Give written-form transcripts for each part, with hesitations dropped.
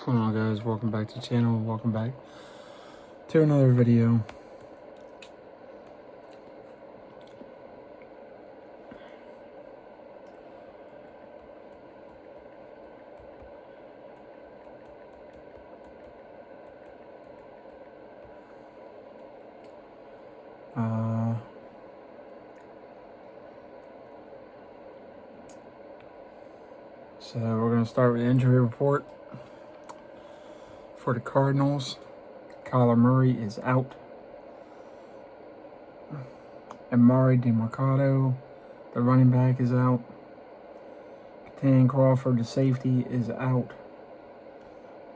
going on, guys? Welcome back to the channel. Welcome back to another video. So we're going to start with the injury report for the Cardinals. Kyler Murray is out. Amari DeMarcado, the running back, is out. Katan Crawford, the safety, is out.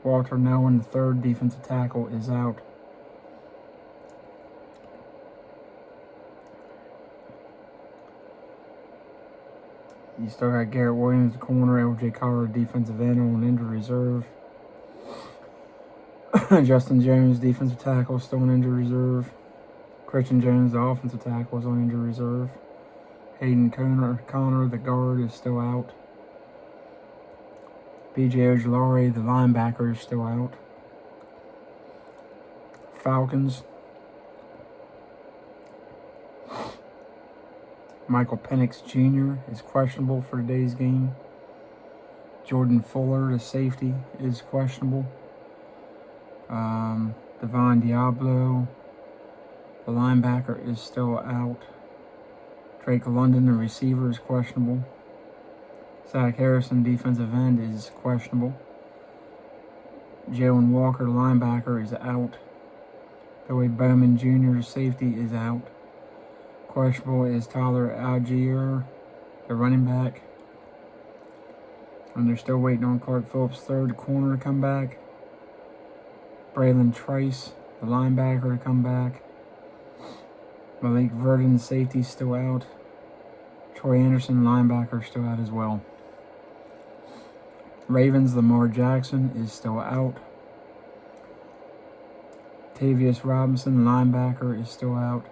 Walter Nolan, the third defensive tackle, is out. You still got Garrett Williams, the corner, LJ Collier, defensive end, on injured reserve. Justin Jones, defensive tackle, still on injured reserve. Christian Jones, the offensive tackle, is on injured reserve. Hayden Connor, the guard, is still out. B.J. Ojulari, the linebacker, is still out. Falcons. Michael Penix Jr. is questionable for today's game. Jordan Fuller, the safety, is questionable. Devon Diablo, the linebacker, is still out. Drake London, the receiver, is questionable. Zach Harrison, defensive end, is questionable. Jalen Walker, the linebacker, is out. Billy Bowman Jr., the safety, is out. Questionable is Tyler Algier, the running back. And they're still waiting on Clark Phillips III, the corner, to come back. Braylon Trice, the linebacker, to come back. Malik Verdon, the safety, still out. Troy Anderson, linebacker, still out as well. Ravens, Lamar Jackson is still out. Tavius Robinson, linebacker, is still out.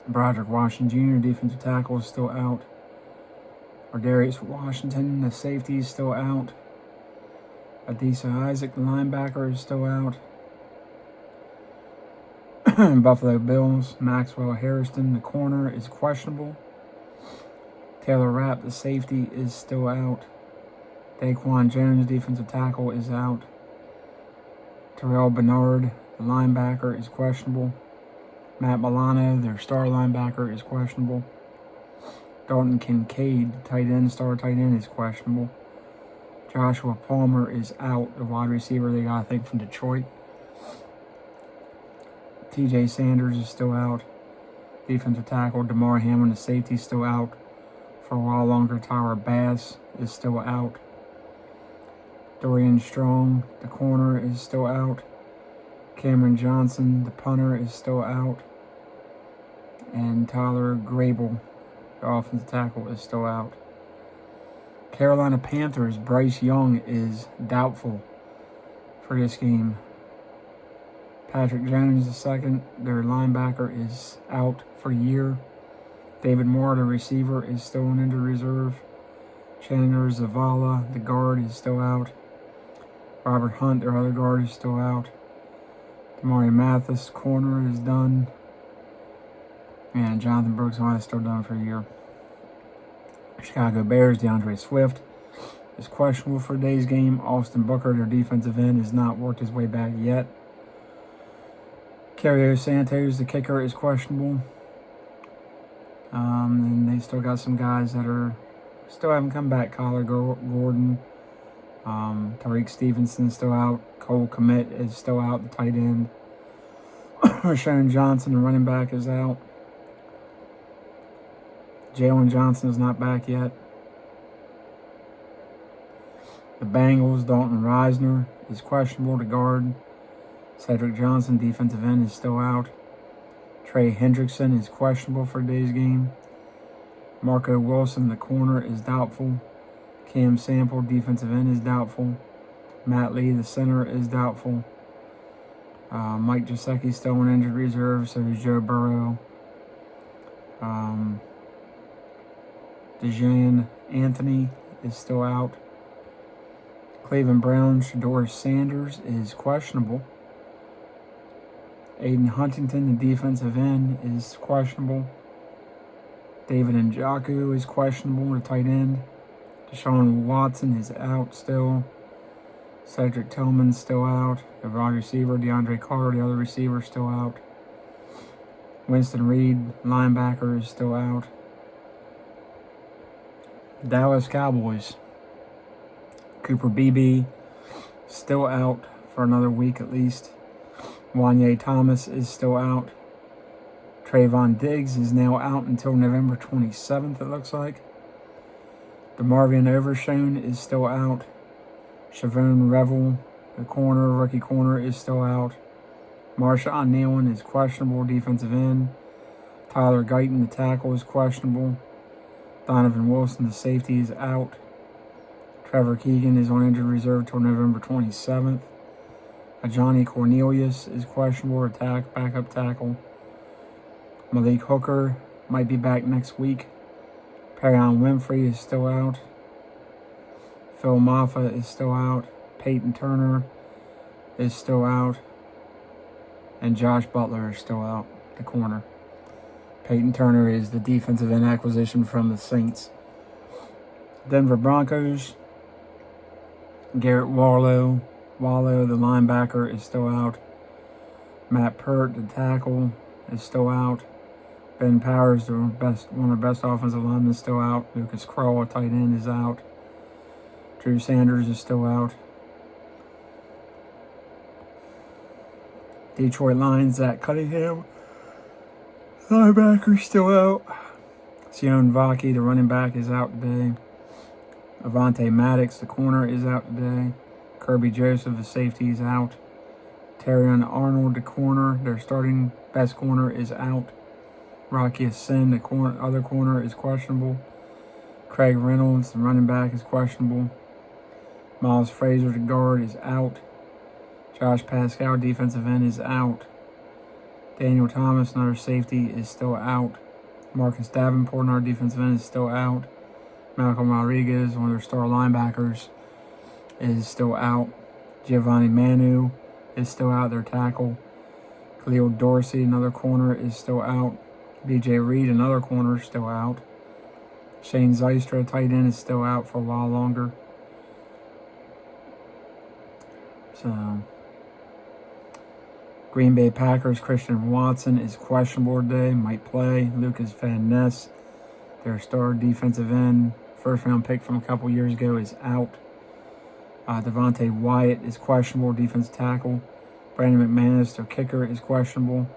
Broderick Washington Jr., defensive tackle, is still out. Ardarius Washington, the safety, is still out. Adisa Isaac, the linebacker, is still out. Buffalo Bills, Maxwell Harrison, the corner, is questionable. Taylor Rapp, the safety, is still out. Daquan Jones, defensive tackle, is out. Terrell Bernard, the linebacker, is questionable. Matt Milano, their star linebacker, is questionable. Dalton Kincaid, star tight end, is questionable. Joshua Palmer is out, the wide receiver they got, I think, from Detroit. TJ Sanders is still out. Defensive tackle, DeMar Hamlin, the safety, is still out for a while longer. Tyler Bass is still out. Dorian Strong, the corner, is still out. Cameron Johnson, the punter, is still out. And Tyler Grable, the offensive tackle, is still out. Carolina Panthers, Bryce Young is doubtful for this game. Patrick Jones, the second, their linebacker, is out for a year. David Moore, the receiver, is still on injured reserve. Chandler Zavala, the guard, is still out. Robert Hunt, their other guard, is still out. Damari Mathis, corner, is done. And Jonathan Brooks is still done for a year. Chicago Bears, DeAndre Swift is questionable for today's game. Austin Booker, their defensive end, has not worked his way back yet. Cario Santos, the kicker, is questionable. And they still got some guys that still haven't come back. Kyler Gordon, Tariq Stevenson is still out. Cole Kmet is still out, the tight end. Rashawn Johnson, the running back, is out. Jalen Johnson is not back yet. The Bengals, Dalton Reisner is questionable to guard. Cedric Johnson, defensive end, is still out. Trey Hendrickson is questionable for today's game. Marco Wilson, the corner, is doubtful. Cam Sample, defensive end, is doubtful. Matt Lee, the center, is doubtful. Mike Gesicki still on injured reserve, so is Joe Burrow. Dejan Anthony is still out. Cleveland Browns, Shedeur Sanders is questionable. Aiden Huntington, the defensive end, is questionable. David Njoku is questionable, the tight end. Deshaun Watson is out still. Cedric Tillman's still out. The wide receiver, DeAndre Carter, the other receiver, still out. Winston Reed, linebacker, is still out. Dallas Cowboys. Cooper Beebe, still out for another week at least. Wanye Thomas is still out. Trayvon Diggs is now out until November 27th, it looks like. DeMarvion Overshown is still out. Shavon Revel, the rookie corner, is still out. Marshawn Nealon is questionable, defensive end. Tyler Guyton, the tackle, is questionable. Donovan Wilson, the safety, is out. Trevor Keegan is on injured reserve till November 27th. Johnny Cornelius is questionable, backup tackle. Malik Hooker might be back next week. Perion Winfrey is still out. Phil Maffa is still out. Peyton Turner is still out. And Josh Butler is still out, the corner. Peyton Turner is the defensive end acquisition from the Saints. Denver Broncos. Garrett Wallow, the linebacker, is still out. Matt Pert, the tackle, is still out. Ben Powers, one of the best offensive linemen, is still out. Lucas Kroll, a tight end, is out. Drew Sanders is still out. Detroit Lions, Zach Cunningham, linebacker, still out. Sion Vaki, the running back, is out today. Avonte Maddox, the corner, is out today. Kirby Joseph, the safety, is out. Terrion Arnold, the corner, their starting best corner, is out. Rocky Sin, the other corner, is questionable. Craig Reynolds, the running back, is questionable. Miles Frazier, the guard, is out. Josh Pascal, defensive end, is out. Daniel Thomas, another safety, is still out. Marcus Davenport, another defensive end, is still out. Malcolm Rodriguez, one of their star linebackers, is still out. Giovanni Manu is still out, their tackle. Khalil Dorsey, another corner, is still out. DJ Reed, another corner, is still out. Shane Zystra, tight end, is still out for a while longer. So, Green Bay Packers, Christian Watson is questionable today, might play. Lucas Van Ness, their star defensive end, first-round pick from a couple years ago, is out. Devontae Wyatt is questionable, defensive tackle. Brandon McManus, their kicker, is questionable.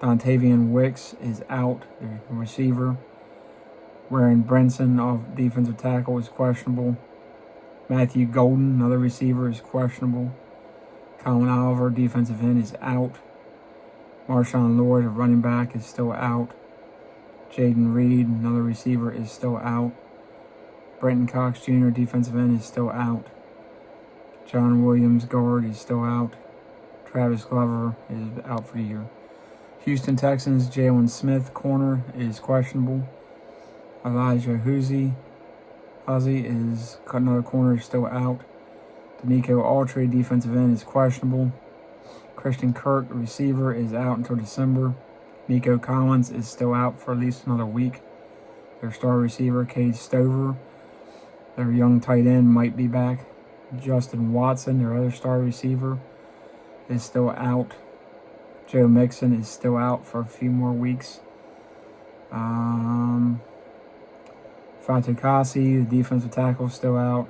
Dontavian Wicks is out, their receiver. Warren Brinson, off defensive tackle, is questionable. Matthew Golden, another receiver, is questionable. Colin Oliver, defensive end, is out. Marshawn Lloyd, a running back, is still out. Jaden Reed, another receiver, is still out. Brenton Cox Jr., defensive end, is still out. John Williams, guard, is still out. Travis Glover is out for the year. Houston Texans, Jalen Smith, corner, is questionable. Elijah Huzzy is another corner, is still out. Danico Autry, defensive end, is questionable. Christian Kirk, receiver, is out until December. Nico Collins is still out for at least another week. Their star receiver, Cade Stover, their young tight end, might be back. Justin Watson, their other star receiver, is still out. Joe Mixon is still out for a few more weeks. Fatukasi, the defensive tackle, is still out.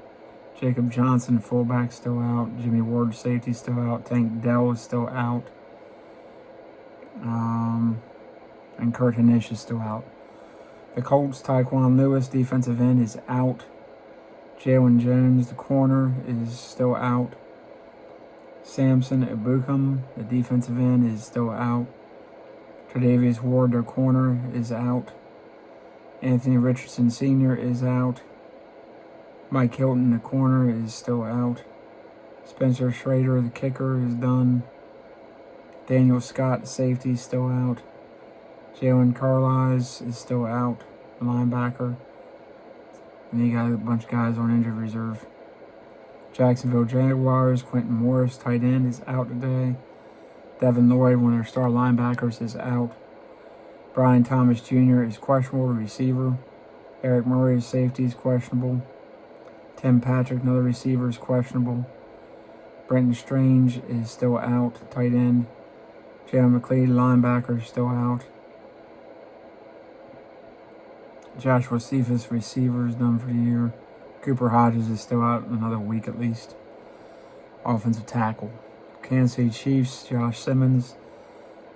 Jacob Johnson, fullback, still out. Jimmy Ward, safety, still out. Tank Dell is still out. And Kurt Hanish is still out. The Colts, Tyquan Lewis, defensive end, is out. Jalen Jones, the corner, is still out. Samson Ebukam, the defensive end, is still out. Tre'Davious Ward, their corner, is out. Anthony Richardson Sr. is out. Mike Hilton, the corner, is still out. Spencer Schrader, the kicker, is done. Daniel Scott, the safety, is still out. Jalen Carlisle is still out, the linebacker. And you got a bunch of guys on injured reserve. Jacksonville Jaguars, Quentin Morris, tight end, is out today. Devin Lloyd, one of their star linebackers, is out. Brian Thomas Jr. is questionable, the receiver. Eric Murray, safety, is questionable. Tim Patrick, another receiver, is questionable. Brenton Strange is still out, tight end. Jalen McLeod, linebacker, is still out. Joshua Cephas, receiver, is done for the year. Cooper Hodges is still out another week at least. Offensive tackle. Kansas City Chiefs, Josh Simmons,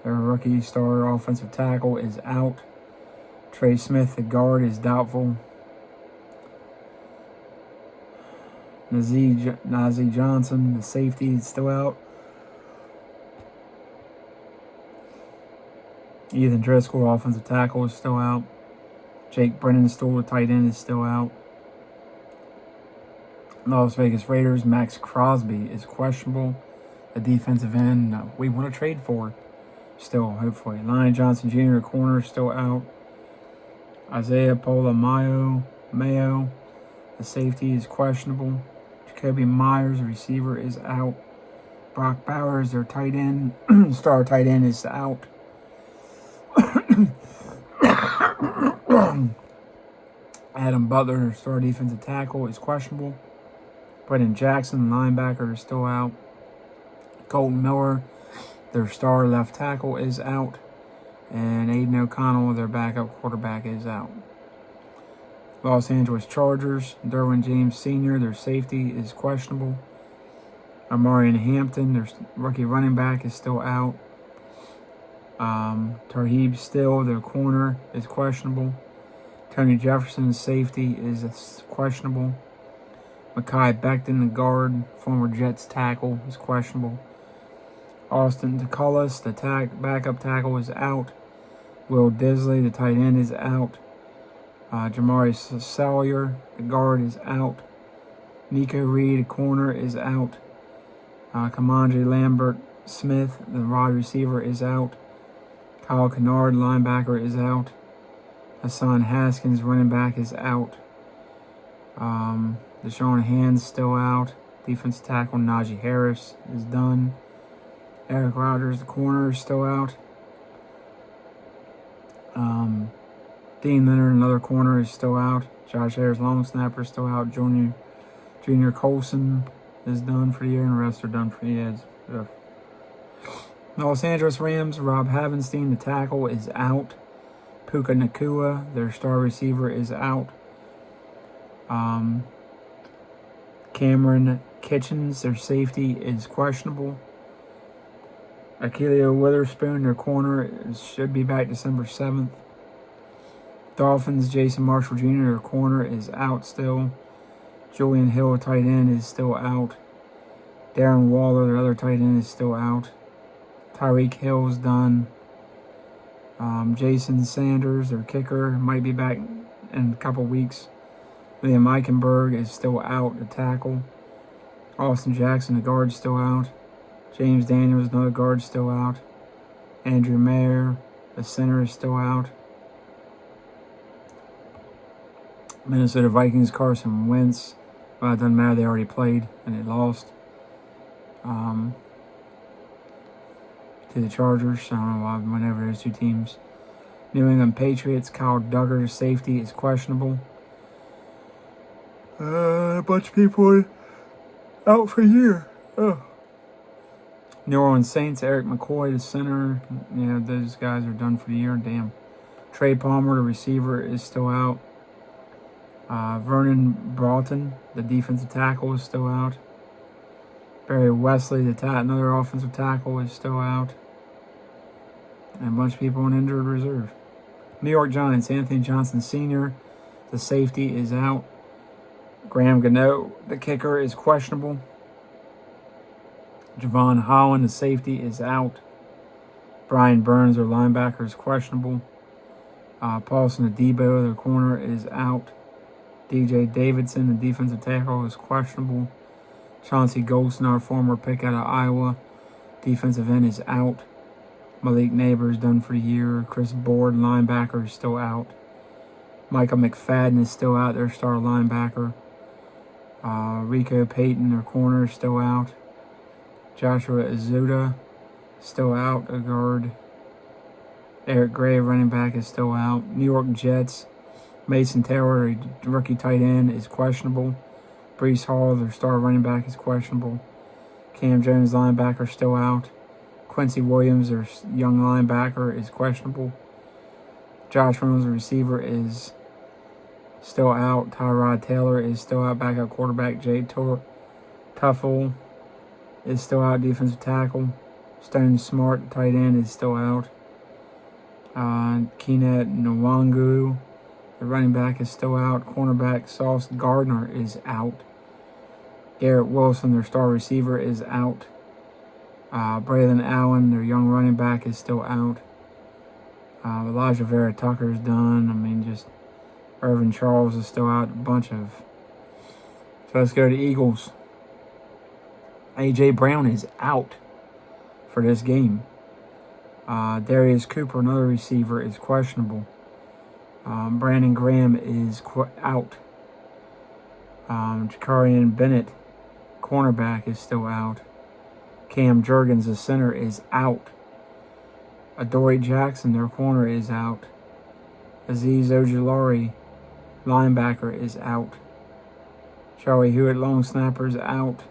their rookie star offensive tackle, is out. Trey Smith, the guard, is doubtful. Nazeeh Johnson, the safety, is still out. Ethan Driscoll, offensive tackle, is still out. Jake Brennenstool, the tight end, is still out. Las Vegas Raiders, Max Crosby is questionable. The defensive end we want to trade for. Still, hopefully. Lyon Johnson Jr., corner, still out. Isaiah Mayo, the safety, is questionable. Jacoby Myers, the receiver, is out. Brock Bowers, their tight end, star tight end, is out. Adam Butler, star defensive tackle, is questionable. Brendan Jackson, linebacker, is still out. Colton Miller, their star left tackle, is out. And Aiden O'Connell, their backup quarterback, is out. Los Angeles Chargers, Derwin James Sr., their safety, is questionable. Amarian Hampton, their rookie running back, is still out. Tarheeb Still, their corner, is questionable. Tony Jefferson's safety is questionable. Mekhi Becton, the guard, former Jets tackle, is questionable. Austin DeCullis, the backup tackle, is out. Will Disley, the tight end, is out. Jamari Salyer, the guard, is out. Nico Reed, the corner, is out. Kamandre Lambert Smith, the wide receiver, is out. Kyle Kennard, linebacker, is out. Hassan Haskins, running back, is out. Deshaun Hand's still out. Defensive tackle Najee Harris is done. Eric Rodgers, the corner, is still out. Dean Leonard, another corner, is still out. Josh Ayers, long snapper, is still out. Junior Colson is done for the year, and the rest are done for the year. Los Angeles Rams, Rob Havenstein, the tackle, is out. Puka Nacua, their star receiver, is out. Cameron Kitchens, their safety, is questionable. Akilio Witherspoon, their corner, should be back December 7th. Dolphins, Jason Marshall Jr., their corner, is out still. Julian Hill, tight end, is still out. Darren Waller, their other tight end, is still out. Tyreek Hill is done. Jason Sanders, their kicker, might be back in a couple weeks. Liam Eichenberg is still out, the tackle. Austin Jackson, the guard, still out. James Daniels, another guard, still out. Andrew Mayer, the center, is still out. Minnesota Vikings, Carson Wentz. Well, it doesn't matter, they already played and they lost. To the Chargers. I don't know why, whenever those two teams. New England Patriots, Kyle Duggar, safety, is questionable. A bunch of people out for a year. Oh. New Orleans Saints, Eric McCoy, the center. Yeah, those guys are done for the year. Damn. Trey Palmer, the receiver, is still out. Vernon Broughton, the defensive tackle, is still out. Barry Wesley, another offensive tackle, is still out. And a bunch of people on injured reserve. New York Giants, Anthony Johnson Sr., the safety, is out. Graham Gano, the kicker, is questionable. Javon Holland, the safety, is out. Brian Burns, their linebacker, is questionable. Paulson Adebo, their corner, is out. DJ Davidson, the defensive tackle, is questionable. Chauncey Golston, our former pick out of Iowa, defensive end, is out. Malik Neighbors, done for the year. Chris Board, linebacker, is still out. Michael McFadden is still out, their star linebacker. Rico Payton, their corner, is still out. Joshua Azuda, still out, a guard. Eric Gray, running back, is still out. New York Jets, Mason Taylor, rookie tight end, is questionable. Breece Hall, their star running back, is questionable. Cam Jones, linebacker, still out. Quincy Williams, their young linebacker, is questionable. Josh Reynolds, the receiver, is still out. Tyrod Taylor is still out. Backup quarterback Jade Tuffle is still out. Defensive tackle Stone Smart, tight end, is still out. Keenet Nwangu, the running back, is still out. Cornerback Sauce Gardner is out. Garrett Wilson, their star receiver, is out. Braylon Allen, their young running back, is still out. Elijah Vera Tucker is done. Just Irvin Charles is still out. So let's go to Eagles. A.J. Brown is out for this game. Darius Cooper, another receiver, is questionable. Brandon Graham is out. Jakarian Bennett, cornerback, is still out. Cam Jurgens, the center, is out. Adoree Jackson, their corner, is out. Azeez Ojulari, linebacker, is out. Charlie Hewitt, long snapper, is out.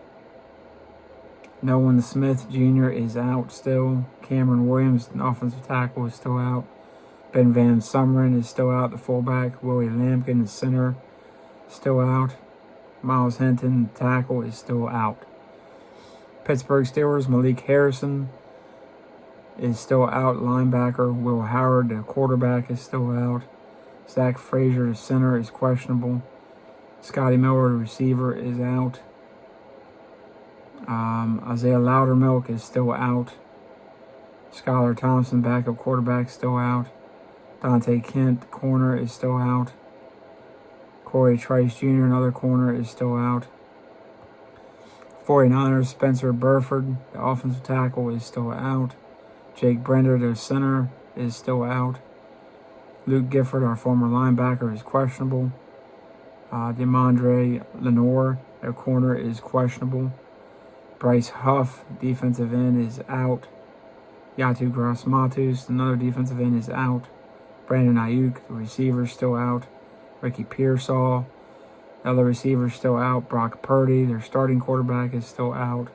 Nolan Smith Jr. is out still. Cameron Williams, an offensive tackle, is still out. Ben Van Sumeren is still out, the fullback. Willie Lampkin, the center, still out. Miles Hinton, the tackle, is still out. Pittsburgh Steelers, Malik Harrison is still out, linebacker. Will Howard, the quarterback, is still out. Zach Frazier, the center, is questionable. Scotty Miller, the receiver, is out. Isaiah Loudermilk is still out. Skylar Thompson, backup quarterback, still out. Dante Kent, corner, is still out. Corey Trice Jr., another corner, is still out. 49ers, Spencer Burford, the offensive tackle, is still out. Jake Brender, their center, is still out. Luke Gifford, our former linebacker, is questionable. DeMondre Lenore, their corner, is questionable. Bryce Huff, defensive end, is out. Yatu Gross-Matos, another defensive end, is out. Brandon Ayuk, the receiver, is still out. Ricky Pearsall, the other receiver, is still out. Brock Purdy, their starting quarterback, is still out.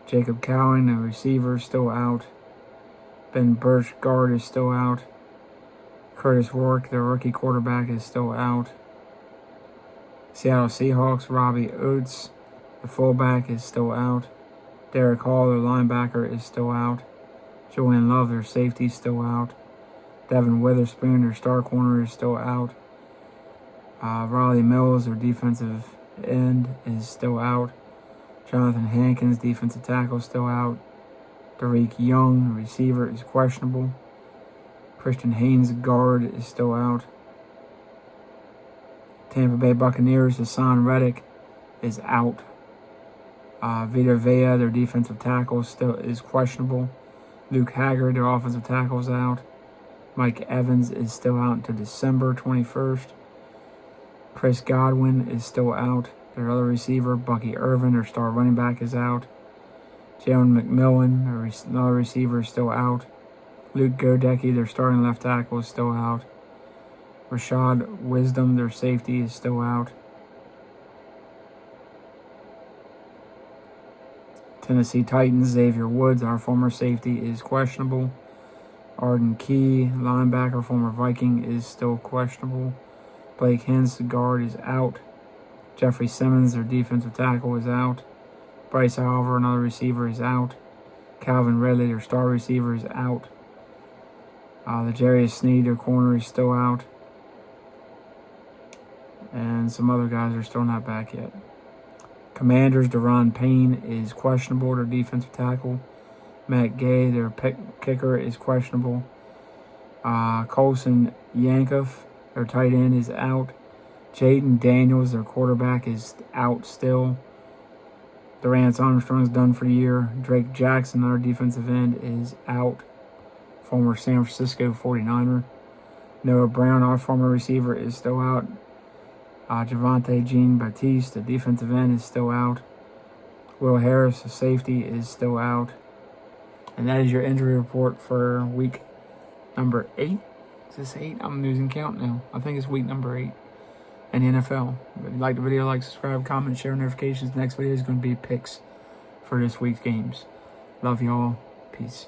Jacob Cowan, the receiver, is still out. Ben Birch, guard, is still out. Curtis Rourke, their rookie quarterback, is still out. Seattle Seahawks, Robbie Oates, the fullback, is still out. Derek Hall, their linebacker, is still out. Julian Love, their safety, is still out. Devin Witherspoon, their star corner, is still out. Riley Mills, their defensive end, is still out. Jonathan Hankins, defensive tackle, is still out. Tariq Young, the receiver, is questionable. Christian Haynes, guard, is still out. Tampa Bay Buccaneers, Hassan Reddick, is out. Vita Vea, their defensive tackle, is questionable. Luke Haggard, their offensive tackle, is out. Mike Evans is still out until December 21st. Chris Godwin is still out. Their other receiver, Bucky Irvin, their star running back, is out. Jalen McMillan, another receiver, is still out. Luke Godecki, their starting left tackle, is still out. Rashad Wisdom, their safety, is still out. Tennessee Titans, Xavier Woods, our former safety, is questionable. Arden Key, linebacker, former Viking, is still questionable. Blake Hens, the guard, is out. Jeffrey Simmons, their defensive tackle, is out. Bryce Oliver, another receiver, is out. Calvin Ridley, their star receiver, is out. L'Jarius Sneed, their corner, is still out. And some other guys are still not back yet. Commanders, Deron Payne is questionable, their defensive tackle. Matt Gay, their kicker, is questionable. Colson Yankov, their tight end, is out. Jaden Daniels, their quarterback, is out still. Durance Armstrong's done for the year. Drake Jackson, our defensive end, is out. Former San Francisco 49er. Noah Brown, our former receiver, is still out. Javante Jean-Baptiste, the defensive end, is still out. Will Harris, the safety, is still out. And that is your injury report for week number 8. Is this 8? I'm losing count now. I think it's week number 8 in the NFL. If you like the video, like, subscribe, comment, share notifications. Next video is going to be picks for this week's games. Love y'all. Peace.